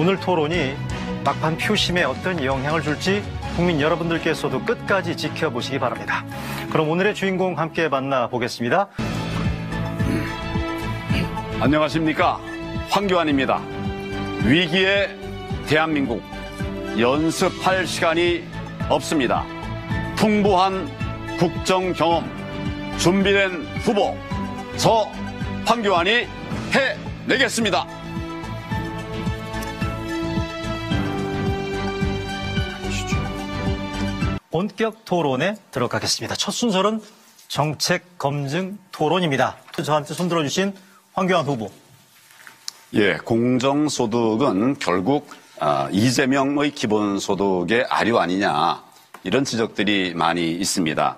오늘 토론이 막판 표심에 어떤 영향을 줄지 국민 여러분들께서도 끝까지 지켜보시기 바랍니다. 그럼 오늘의 주인공 함께 만나보겠습니다. 안녕하십니까, 황교안입니다. 위기의 대한민국, 연습할 시간이 없습니다. 풍부한 국정 경험, 준비된 후보, 저 황교안이 해내겠습니다. 본격 토론에 들어가겠습니다. 첫 순서는 정책 검증 토론입니다. 저한테 손들어 주신 황교안 후보. 예, 공정소득은 결국 이재명의 기본소득의 아류 아니냐, 이런 지적들이 많이 있습니다.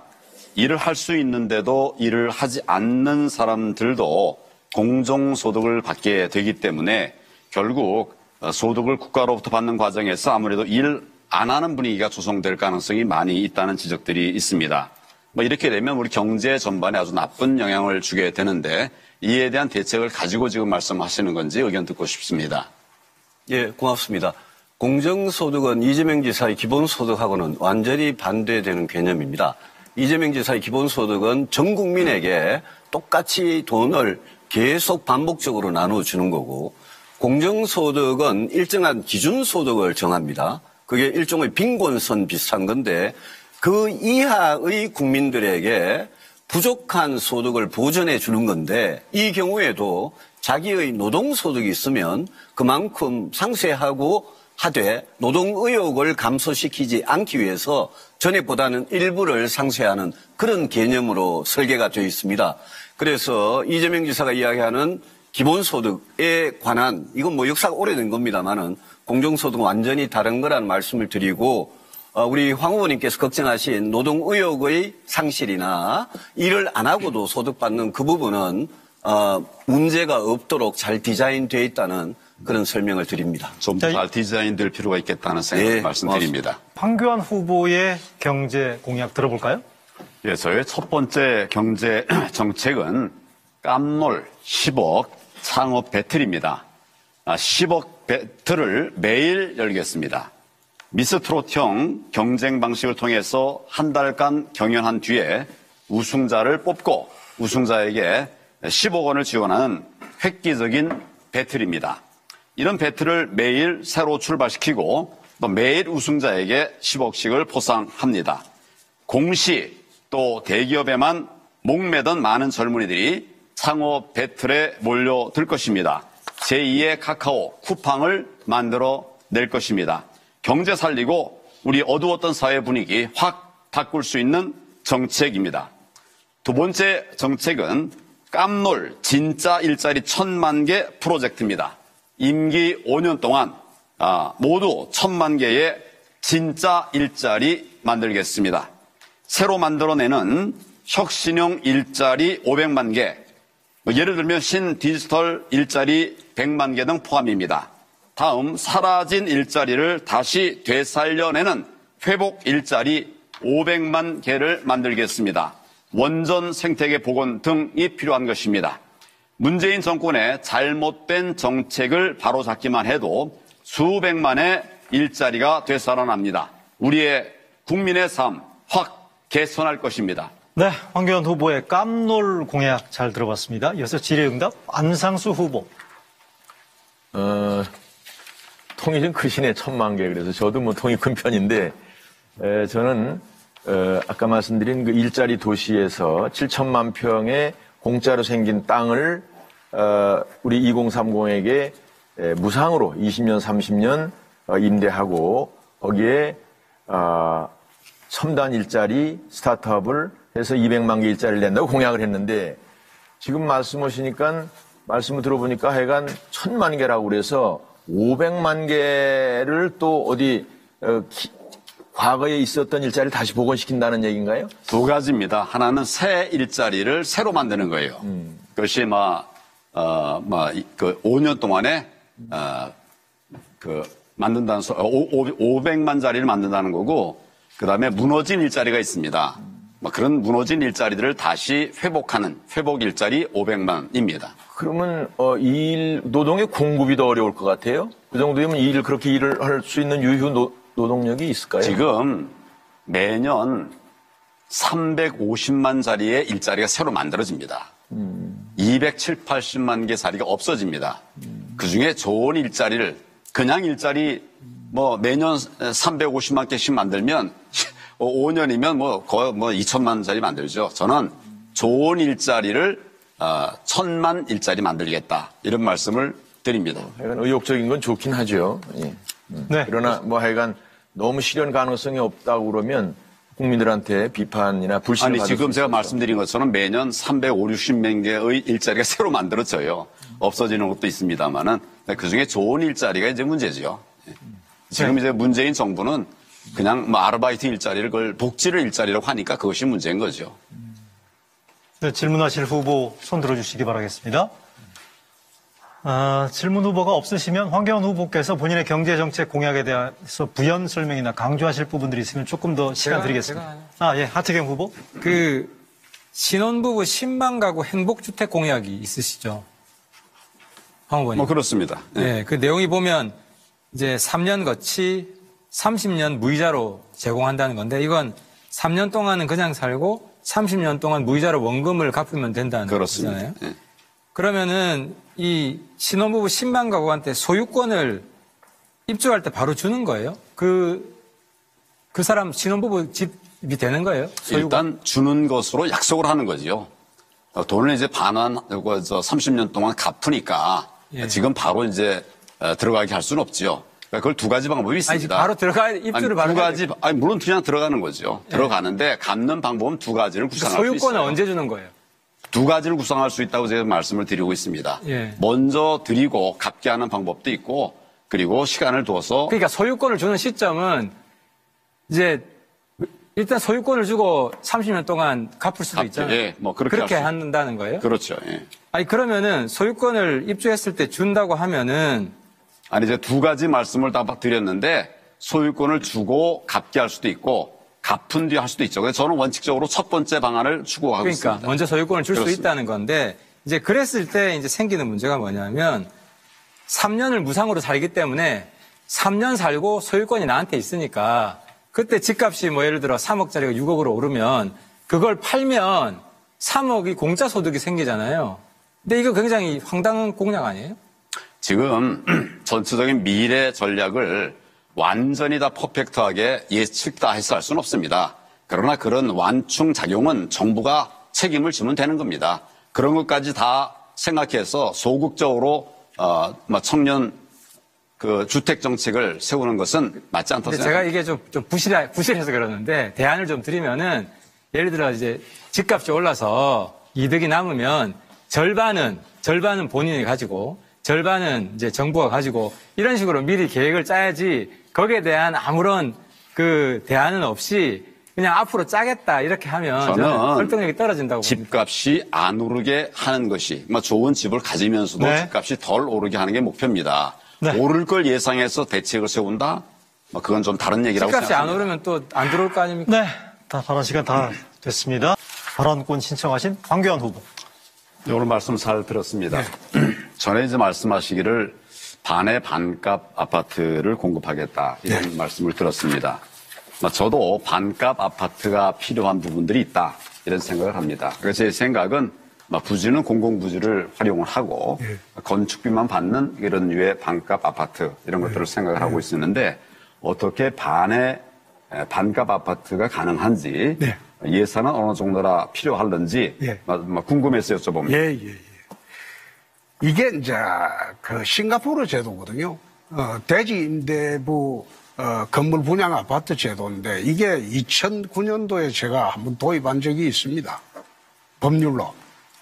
일을 할 수 있는데도 일을 하지 않는 사람들도 공정소득을 받게 되기 때문에 결국 소득을 국가로부터 받는 과정에서 아무래도 일 안 하는 분위기가 조성될 가능성이 많이 있다는 지적들이 있습니다. 이렇게 되면 우리 경제 전반에 아주 나쁜 영향을 주게 되는데, 이에 대한 대책을 가지고 지금 말씀하시는 건지 의견 듣고 싶습니다. 예, 고맙습니다. 공정소득은 이재명 지사의 기본소득하고는 완전히 반대되는 개념입니다. 이재명 지사의 기본소득은 전 국민에게 똑같이 돈을 계속 반복적으로 나눠주는 거고, 공정소득은 일정한 기준소득을 정합니다. 그게 일종의 빈곤선 비슷한 건데, 그 이하의 국민들에게 부족한 소득을 보전해 주는 건데, 이 경우에도 자기의 노동소득이 있으면 그만큼 상쇄하고 하되 노동 의욕을 감소시키지 않기 위해서 전액보다는 일부를 상쇄하는 그런 개념으로 설계가 되어 있습니다. 그래서 이재명 지사가 이야기하는 기본소득에 관한, 이건 뭐 역사가 오래된 겁니다만은 공정소득은 완전히 다른 거라는 말씀을 드리고, 우리 황 후보님께서 걱정하신 노동의욕의 상실이나 일을 안 하고도 소득받는 그 부분은 문제가 없도록 잘 디자인되어 있다는 그런 설명을 드립니다. 좀 잘 디자인될 필요가 있겠다는 생각을 말씀드립니다. 황교안 후보의 경제 공약 들어볼까요? 예, 저의 첫 번째 경제 정책은 깜놀 10억 창업 배틀입니다. 10억 배틀을 매일 열겠습니다. 미스트롯형 경쟁 방식을 통해서 한 달간 경연한 뒤에 우승자를 뽑고 우승자에게 10억 원을 지원하는 획기적인 배틀입니다. 이런 배틀을 매일 새로 출발시키고 또 매일 우승자에게 10억씩을 포상합니다. 공시 또 대기업에만 목매던 많은 젊은이들이 창업 배틀에 몰려들 것입니다. 제2의 카카오 쿠팡을 만들어 낼 것입니다. 경제 살리고 우리 어두웠던 사회 분위기 확 바꿀 수 있는 정책입니다. 두 번째 정책은 깜놀 진짜 일자리 1000만 개 프로젝트입니다. 임기 5년 동안 모두 1000만 개의 진짜 일자리 만들겠습니다. 새로 만들어내는 혁신형 일자리 500만 개, 예를 들면 신디지털 일자리 100만 개 등 포함입니다. 다음, 사라진 일자리를 다시 되살려내는 회복 일자리 500만 개를 만들겠습니다. 원전 생태계 복원 등이 필요한 것입니다. 문재인 정권의 잘못된 정책을 바로잡기만 해도 수백만의 일자리가 되살아납니다. 우리의 국민의 삶 확 개선할 것입니다. 네, 황교안 후보의 깜놀 공약 잘 들어봤습니다. 이어서 질의응답 안상수 후보. 통이 좀 크시네, 1000만 개. 그래서 저도 뭐 통이 큰 편인데, 저는, 아까 말씀드린 그 일자리 도시에서 7천만 평의 공짜로 생긴 땅을, 우리 2030에게 무상으로 20년, 30년 임대하고, 거기에, 첨단 일자리 스타트업을 해서 200만 개 일자리를 낸다고 공약을 했는데, 지금 말씀을 들어보니까 하여간 1000만 개라고 그래서 500만 개를 또 어디 과거에 있었던 일자리를 다시 복원시킨다는 얘기인가요? 두 가지입니다. 하나는 새 일자리를 새로 만드는 거예요. 그것이 그 5년 동안에 만든다는 500만 자리를 만든다는 거고, 그 다음에 무너진 일자리가 있습니다. 뭐 그런 무너진 일자리들을 다시 회복하는 회복 일자리 500만입니다. 그러면 노동의 공급이 더 어려울 것 같아요. 그 정도면 그렇게 일을 할 수 있는 유휴 노동력이 있을까요? 지금 매년 350만 자리의 일자리가 새로 만들어집니다. 280만 개 자리가 없어집니다. 그중에 좋은 일자리를 그냥 일자리 뭐 매년 350만 개씩 만들면 5년이면 거의 2천만 자리 만들죠. 저는 좋은 일자리를 1,000만 일자리 만들겠다 이런 말씀을 드립니다. 하여간 의욕적인 건 좋긴 하죠. 예. 네. 그러나 뭐 하여간 너무 실현 가능성이 없다고 그러면 국민들한테 비판이나 불신을 아니 받을 지금 수 제가 있어서. 말씀드린 것처럼 매년 350만 개의 일자리가 새로 만들어져요. 없어지는 것도 있습니다만은 그중에 좋은 일자리가 이제 문제죠. 지금 이제 문재인 정부는 그냥 뭐 아르바이트 일자리를 그걸 복지를 일자리라고 하니까 그것이 문제인 거죠. 네, 질문하실 후보 손 들어주시기 바라겠습니다. 질문 후보가 없으시면 황교안 후보께서 본인의 경제정책 공약에 대해서 부연 설명이나 강조하실 부분들이 있으면 조금 더 시간 드리겠습니다. 예, 하태경 후보. 신혼부부 신방가구 행복주택 공약이 있으시죠? 황 후보님. 뭐 그렇습니다. 네, 그 내용이 보면 이제 3년 거치 30년 무이자로 제공한다는 건데 이건 3년 동안은 그냥 살고 30년 동안 무이자로 원금을 갚으면 된다는 그렇습니다. 거잖아요. 예. 그러면은 이 신혼부부 신방가구한테 소유권을 입주할 때 바로 주는 거예요? 그 사람 신혼부부 집이 되는 거예요? 소유권? 일단 주는 것으로 약속을 하는 거지요. 돈을 이제 반환 30년 동안 갚으니까 예. 지금 바로 이제 들어가게 할 수는 없지요. 그러니까 그걸 두 가지 방법이 있습니다. 바로 입주를 바로 두 가지, 물론 그냥 들어가는 거죠. 예. 들어가는데 갚는 방법은 두 가지를 구상할 수 있어요. 소유권은 언제 주는 거예요? 두 가지를 구상할 수 있다고 제가 말씀을 드리고 있습니다. 예. 먼저 드리고 갚게 하는 방법도 있고 그리고 시간을 둬서 그러니까 소유권을 주는 시점은 이제 일단 소유권을 주고 30년 동안 갚을 수도 있잖아요. 예, 뭐 그렇게 한다는 거예요? 그렇죠. 예. 아니 그러면은 소유권을 입주했을 때 준다고 하면은 아니 이제 두 가지 말씀을 다 드렸는데 소유권을 주고 갚게 할 수도 있고 갚은 뒤에 할 수도 있죠. 그래서 저는 원칙적으로 첫 번째 방안을 추구하고 그러니까 있습니다. 먼저 소유권을 줄 수 그렇습니다. 있다는 건데 이제 그랬을 때 이제 생기는 문제가 뭐냐면 3년을 무상으로 살기 때문에 3년 살고 소유권이 나한테 있으니까 그때 집값이 뭐 예를 들어 3억짜리가 6억으로 오르면 그걸 팔면 3억이 공짜 소득이 생기잖아요. 근데 이거 굉장히 황당한 공약 아니에요? 지금 전체적인 미래 전략을 완전히 다 퍼펙트하게 예측 다 해서 할 수는 없습니다. 그러나 그런 완충 작용은 정부가 책임을 지면 되는 겁니다. 그런 것까지 다 생각해서 소극적으로 청년 그 주택 정책을 세우는 것은 맞지 않다고 근데 생각합니다. 제가 이게 좀 부실해서 그러는데 대안을 좀 드리면은 예를 들어 이제 집값이 올라서 이득이 남으면 절반은 본인이 가지고 절반은 이제 정부가 가지고 이런 식으로 미리 계획을 짜야지 거기에 대한 아무런 그 대안은 없이 그냥 앞으로 짜겠다 이렇게 하면 저는 설득력이 떨어진다고 봅니다. 집값이 안 오르게 하는 것이 좋은 집을 가지면서도 네. 집값이 덜 오르게 하는 게 목표입니다. 네. 오를 걸 예상해서 대책을 세운다? 그건 좀 다른 얘기라고 집값이 안 생각합니다. 오르면 또 안 들어올 거 아닙니까? 네, 다 발언 시간 다 됐습니다. 발언권 신청하신 황교안 후보. 네, 오늘 말씀 잘 들었습니다. 전에 이제 말씀하시기를 반의 반값 아파트를 공급하겠다 이런 말씀을 들었습니다. 저도 반값 아파트가 필요한 부분들이 있다 이런 생각을 합니다. 그래서 제 생각은 부지는 공공부지를 활용을 하고 건축비만 받는 이런 류의 반값 아파트 이런 것들을 생각을 하고 있었는데 어떻게 반값 아파트가 가능한지 예산은 어느 정도나 필요할는지 궁금해서 여쭤봅니다. 이게 이제 그 싱가포르 제도거든요. 대지 임대부 건물 분양 아파트 제도인데 이게 2009년도에 제가 한번 도입한 적이 있습니다. 법률로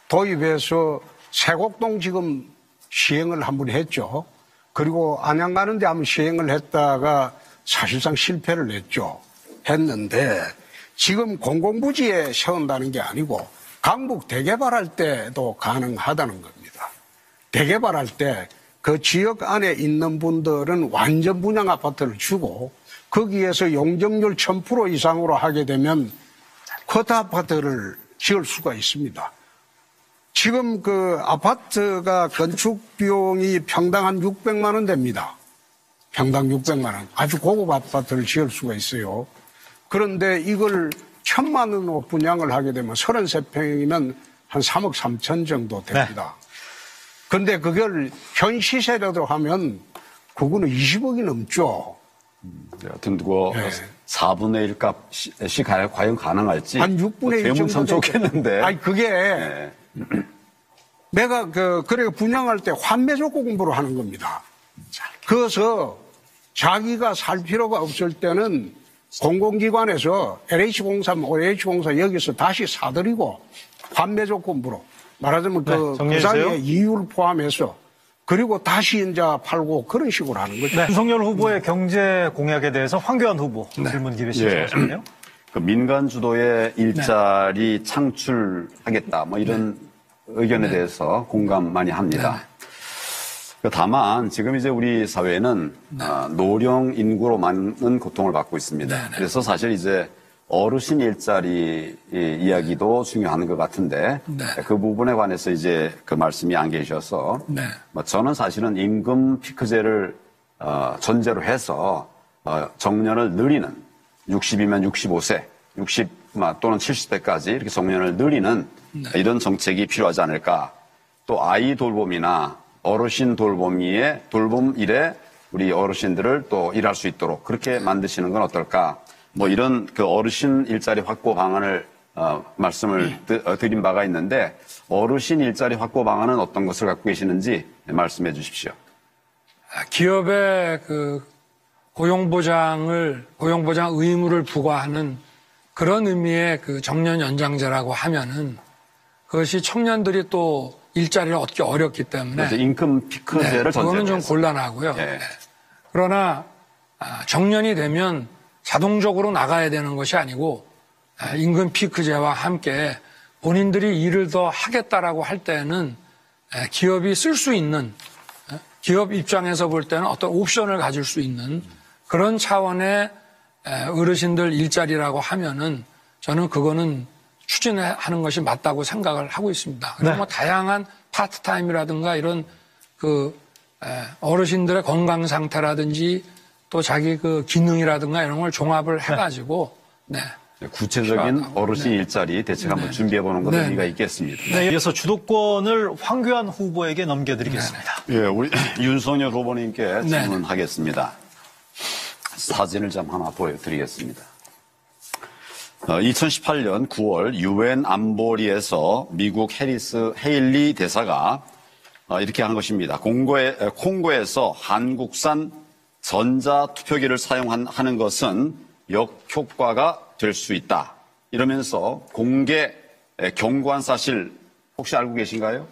도입해서 세곡동 지금 시행을 한번 했죠. 그리고 안양 가는데 한번 시행을 했다가 사실상 실패를 했는데 지금 공공부지에 세운다는 게 아니고 강북 대개발할 때도 가능하다는 겁니다. 대개발할 때 그 지역 안에 있는 분들은 완전 분양 아파트를 주고 거기에서 용적률 1000% 이상으로 하게 되면 커트 아파트를 지을 수가 있습니다. 지금 그 아파트가 건축 비용이 평당 한 600만 원 됩니다. 평당 600만 원. 아주 고급 아파트를 지을 수가 있어요. 그런데 이걸 1,000만 원으로 분양을 하게 되면 33평이면 한 3억 3천 정도 됩니다. 그런데 그걸 현 시세라도 하면 그거는 20억이 넘죠. 여튼 그거 네. 4분의 1 값이 과연 가능할지 한 6분의 1 되면 참 정도 좋겠는데. 아니 그게 네. 내가 그래 분양할 때 환매조건 공부를 하는 겁니다. 그래서 자기가 살 필요가 없을 때는 공공기관에서 LH공사, OH공사 여기서 다시 사들이고 환매조 공부로 말하자면 그 정리해 주세요. 부산의 이유를 포함해서 그리고 다시 이제 팔고 그런 식으로 하는 거죠. 윤석열 후보의 경제 공약에 대해서 황교안 후보 질문 기회 시작하셨네요. 그 민간 주도의 일자리 창출하겠다 뭐 이런 의견에 대해서 공감 많이 합니다. 다만 지금 이제 우리 사회는 노령 인구로 많은 고통을 받고 있습니다. 그래서 사실 이제 어르신 일자리 이야기도 중요한 것 같은데 그 부분에 관해서 이제 그 말씀이 안 계셔서 뭐 저는 사실은 임금 피크제를 전제로 해서 정년을 늘리는 60이면 65세, 60 또는 70세까지 이렇게 정년을 늘리는 이런 정책이 필요하지 않을까. 또 아이 돌봄이나 어르신 돌봄 일에 우리 어르신들을 또 일할 수 있도록 그렇게 만드시는 건 어떨까. 뭐 이런 그 어르신 일자리 확보 방안을 말씀을 드린 바가 있는데 어르신 일자리 확보 방안은 어떤 것을 갖고 계시는지 말씀해 주십시오. 기업의 그 고용보장 의무를 부과하는 그런 의미의 그 정년 연장제라고 하면은 그것이 청년들이 또 일자리를 얻기 어렵기 때문에 임금 피크제를 전제로 그거는 좀 해서. 곤란하고요. 예. 그러나 정년이 되면 자동적으로 나가야 되는 것이 아니고 임금 피크제와 함께 본인들이 일을 더 하겠다라고 할 때는 기업이 쓸 수 있는 기업 입장에서 볼 때는 어떤 옵션을 가질 수 있는 그런 차원의 어르신들 일자리라고 하면은 저는 그거는 추진하는 것이 맞다고 생각을 하고 있습니다. 그리고 뭐 다양한 파트타임이라든가 이런 그 어르신들의 건강 상태라든지 또 자기 그 기능이라든가 이런 걸 종합을 해가지고 구체적인 어르신 일자리 대책 한번 준비해 보는 것도 의미가 있겠습니다. 네, 이어서 주도권을 황교안 후보에게 넘겨드리겠습니다. 예, 우리 윤석열 후보님께 질문하겠습니다. 사진을 좀 하나 보여드리겠습니다. 2018년 9월 유엔 안보리에서 미국 헤일리 대사가 이렇게 한 것입니다. 콩고에서 한국산 전자투표기를 사용하는 것은 역효과가 될 수 있다. 이러면서 공개 경고한 사실 혹시 알고 계신가요?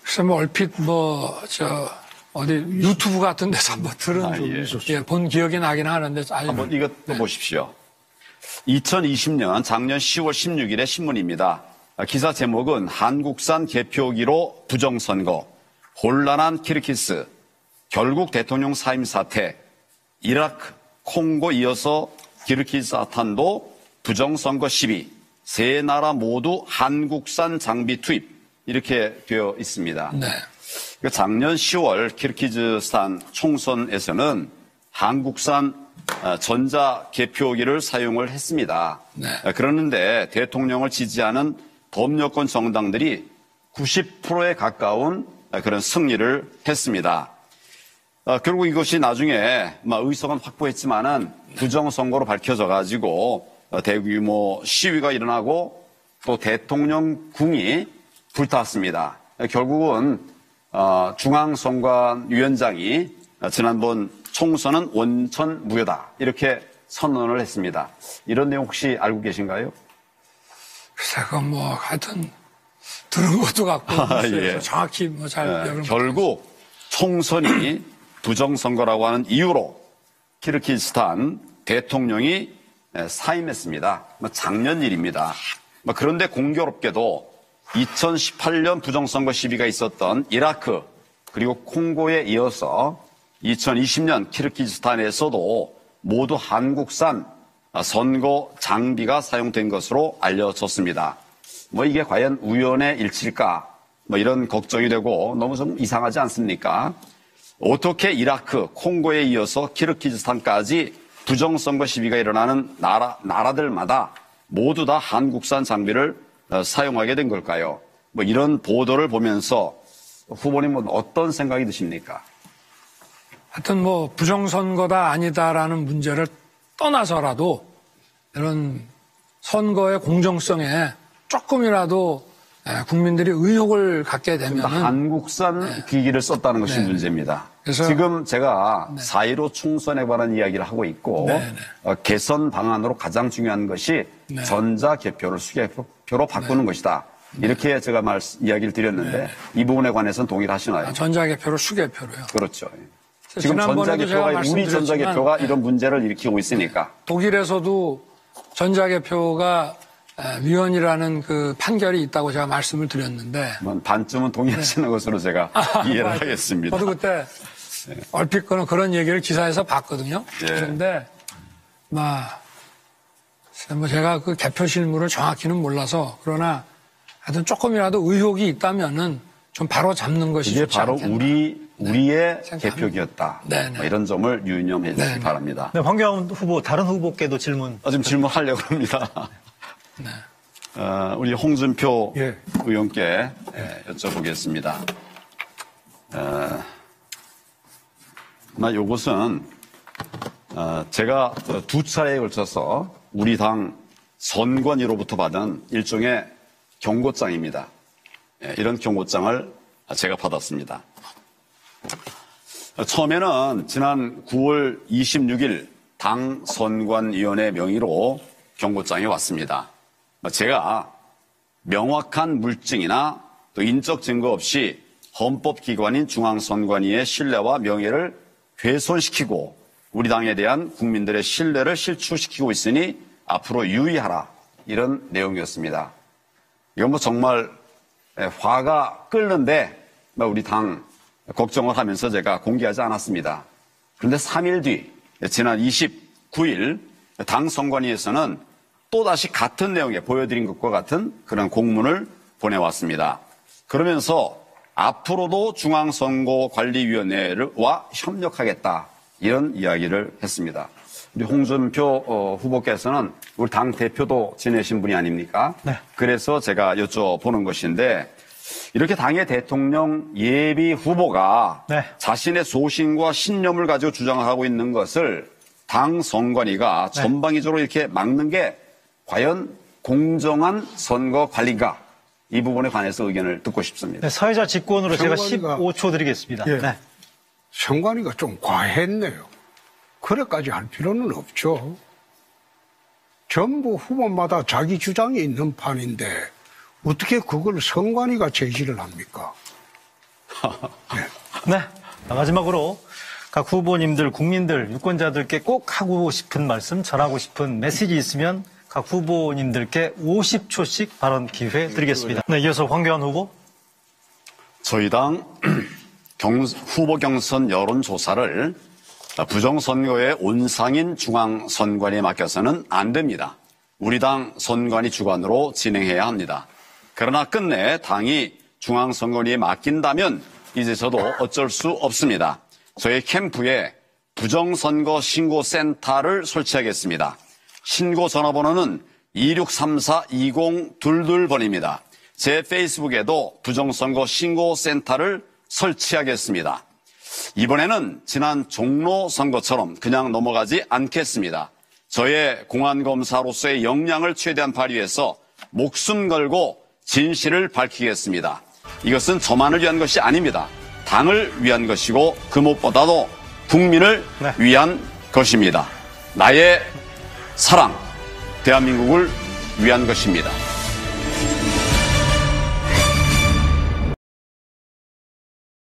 글쎄 뭐 얼핏 어디 유튜브 같은 데서 한번 들은 적이 있었어요. 본 기억이 나긴 하는데 한번 이것도 보십시오. 2020년 작년 10월 16일의 신문입니다. 기사 제목은 한국산 개표기로 부정선거, 혼란한 키르기스, 결국 대통령 사임 사태, 이라크, 콩고 이어서 키르기스스탄도 부정선거 시비, 세 나라 모두 한국산 장비 투입 이렇게 되어 있습니다. 작년 10월 키르기즈스탄 총선에서는 한국산 전자 개표기를 사용을 했습니다. 그러는데 대통령을 지지하는 범여권 정당들이 90%에 가까운 그런 승리를 했습니다. 결국 이것이 나중에 의석은 확보했지만은 부정선거로 밝혀져 가지고 대규모 시위가 일어나고 또 대통령궁이 불탔습니다. 결국은 중앙선관위원장이 지난번 총선은 원천 무효다 이렇게 선언을 했습니다. 이런 내용 혹시 알고 계신가요? 글쎄, 하여튼 들은 것도 같고 예. 정확히 잘 결국 총선이 부정선거라고 하는 이유로 키르기스탄 대통령이 사임했습니다. 작년 일입니다. 그런데 공교롭게도 2018년 부정선거 시비가 있었던 이라크 그리고 콩고에 이어서 2020년 키르기스탄에서도 모두 한국산 선거 장비가 사용된 것으로 알려졌습니다. 뭐 이게 과연 우연의 일치일까? 뭐 이런 걱정이 되고 너무 좀 이상하지 않습니까? 어떻게 이라크, 콩고에 이어서 키르기즈스탄까지 부정선거 시비가 일어나는 나라들마다 모두 다 한국산 장비를 사용하게 된 걸까요? 뭐 이런 보도를 보면서 후보님은 어떤 생각이 드십니까? 하여튼 뭐 부정선거다 아니다라는 문제를 떠나서라도 이런 선거의 공정성에 조금이라도 국민들이 의혹을 갖게 되면 한국산 기기를 썼다는 것이 문제입니다. 그래서 지금 제가 4.15 총선에 관한 이야기를 하고 있고 개선 방안으로 가장 중요한 것이 전자개표를 수개표로 바꾸는 것이다. 이렇게 제가 이야기를 드렸는데 이 부분에 관해서는 동의를 하시나요? 전자개표를 수개표로요. 그렇죠. 지금 지난번에도 제가 전자개표가 우리 전자개표가 이런 문제를 일으키고 있으니까. 독일에서도 전자개표가 위헌이라는 그 판결이 있다고 제가 말씀을 드렸는데 반쯤은 동의하시는 것으로 제가 이해를 하겠습니다. 저도 그때 얼핏 그런 얘기를 기사에서 봤거든요. 그런데 뭐 제가 그 개표 실무를 정확히는 몰라서 그러나 하여튼 조금이라도 의혹이 있다면은 좀 바로 잡는 것이 이게 좋지 바로 않겠나. 우리의 생각합니다. 개표기였다. 네네. 뭐 이런 점을 유념해 주시기 바랍니다. 네, 황교안 후보, 다른 후보께도 질문. 지금 질문하려고 합니다. 우리 홍준표 의원께 여쭤보겠습니다. 요것은 제가 두 차례에 걸쳐서 우리 당 선관위로부터 받은 일종의 경고장입니다. 이런 경고장을 제가 받았습니다. 처음에는 지난 9월 26일 당 선관위원회 명의로 경고장이 왔습니다. 제가 명확한 물증이나 또 인적 증거 없이 헌법기관인 중앙선관위의 신뢰와 명예를 훼손시키고 우리 당에 대한 국민들의 신뢰를 실추시키고 있으니 앞으로 유의하라. 이런 내용이었습니다. 이건 뭐 정말 화가 끓는데 우리 당 걱정을 하면서 제가 공개하지 않았습니다. 그런데 3일 뒤 지난 29일 당 선관위에서는 또다시 같은 내용에 보여드린 것과 같은 그런 공문을 보내왔습니다. 그러면서 앞으로도 중앙선거관리위원회와 협력하겠다 이런 이야기를 했습니다. 우리 홍준표 후보께서는 우리 당 대표도 지내신 분이 아닙니까? 네. 그래서 제가 여쭤보는 것인데 이렇게 당의 대통령 예비 후보가 자신의 소신과 신념을 가지고 주장을 하고 있는 것을 당 선관위가 전방위적으로 이렇게 막는 게 과연 공정한 선거 관리인가? 이 부분에 관해서 의견을 듣고 싶습니다. 네, 사회자 직권으로 제가 선관위가 15초 드리겠습니다. 네. 선관위가 좀 과했네요. 그래까지 할 필요는 없죠. 전부 후보마다 자기 주장이 있는 판인데 어떻게 그걸 선관위가 제시를 합니까? 네. 마지막으로 각 후보님들, 국민들, 유권자들께 꼭 하고 싶은 말씀, 전하고 싶은 메시지 있으면 각 후보님들께 50초씩 발언 기회 드리겠습니다. 네, 이어서 황교안 후보. 저희 당 후보 경선 여론조사를 부정선거의 온상인 중앙선관위에 맡겨서는 안 됩니다. 우리 당 선관위 주관으로 진행해야 합니다. 그러나 끝내 당이 중앙선관위에 맡긴다면 이제 저도 어쩔 수 없습니다. 저희 캠프에 부정선거 신고센터를 설치하겠습니다. 신고 전화번호는 2634-2022번입니다. 제 페이스북에도 부정선거 신고센터를 설치하겠습니다. 이번에는 지난 종로 선거처럼 그냥 넘어가지 않겠습니다. 저의 공안검사로서의 역량을 최대한 발휘해서 목숨 걸고 진실을 밝히겠습니다. 이것은 저만을 위한 것이 아닙니다. 당을 위한 것이고 그 무엇보다도 국민을 위한 것입니다. 나의 사랑, 대한민국을 위한 것입니다.